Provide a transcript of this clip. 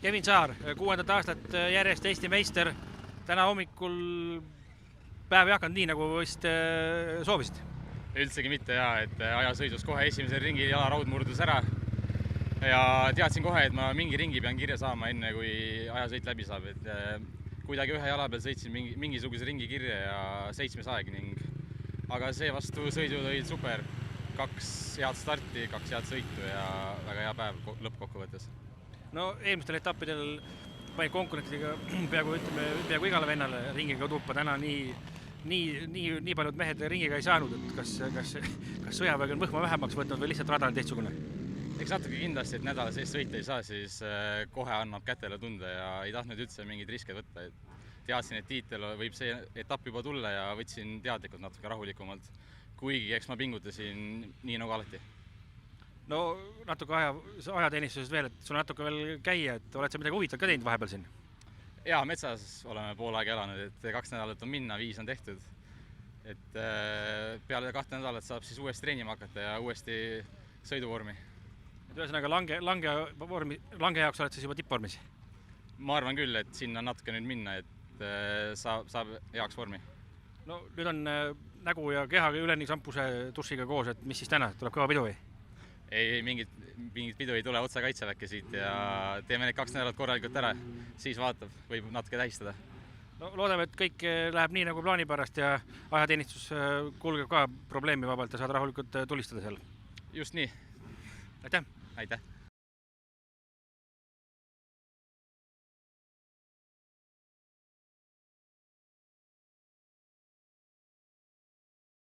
Kevin Saar, 6. aastat järjest Eesti meister. Täna hommikul päev ei hakanud nii, nagu vist soovisid. Üldsegi mitte et ajasõidus kohe esimesel ringil jalaraud murdus ära. Ja teadsin kohe, et ma mingi ringi pean kirja saama enne, kui ajasõit läbi saab. Kuidagi ühe jala peal sõitsin mingisuguse ringi kirja ja 7. aeg aga see vastu sõidud olid super. 2 head starti, 2 head sõitu ja väga hea päev lõppkokkuvõttes. No eelmistel etappidel panid konkurentidega peaaegu igale vennale ringiga tuppa. Täna nii paljud mehed ringiga ei saanud, et kas sõjavägi on võhma vähemaks võtnud või lihtsalt rada on teistsugune? Eks natuke kindlasti, et nädala sees sõita ei saa, siis kohe annab kätele tunda ja ei tahtnud üldse mingid riske võtta. Teadsin, et tiitel võib see etapp juba tulla ja võtsin teadlikult natuke rahulikumalt, kuigi eks ma pingutasin nii nagu alati. No natuke ajateenistusest veel, et sul natuke veel käia, et oled sa midagi huvitavat ka teinud vahepeal siin? Jaa, metsas oleme pool aega elanud, et 2 nädalat on minna, 5 on tehtud. Peale 2 nädalat saab siis uuesti treenima hakata ja uuesti sõiduvormi. Ühesõnaga lange jaoks oled siis juba tippvormis? Ma arvan küll, et sinna natuke nüüd minna, et saab heaks vormi. No nüüd on nägu ja keha üleni šampuse dušiga koos, et mis siis täna? Tuleb kõva pidu või? Ei, mingit pidu ei tule otse kaitseväkke siit ja teeme need 2 nädalat korralikult ära, siis vaatab, võib natuke tähistada. No loodame, et kõik läheb nii nagu plaani pärast ja ajateenistus kulgeb ka probleemi vabalt ja saad rahulikult tulistada seal. Just nii. Aitäh! Aitäh!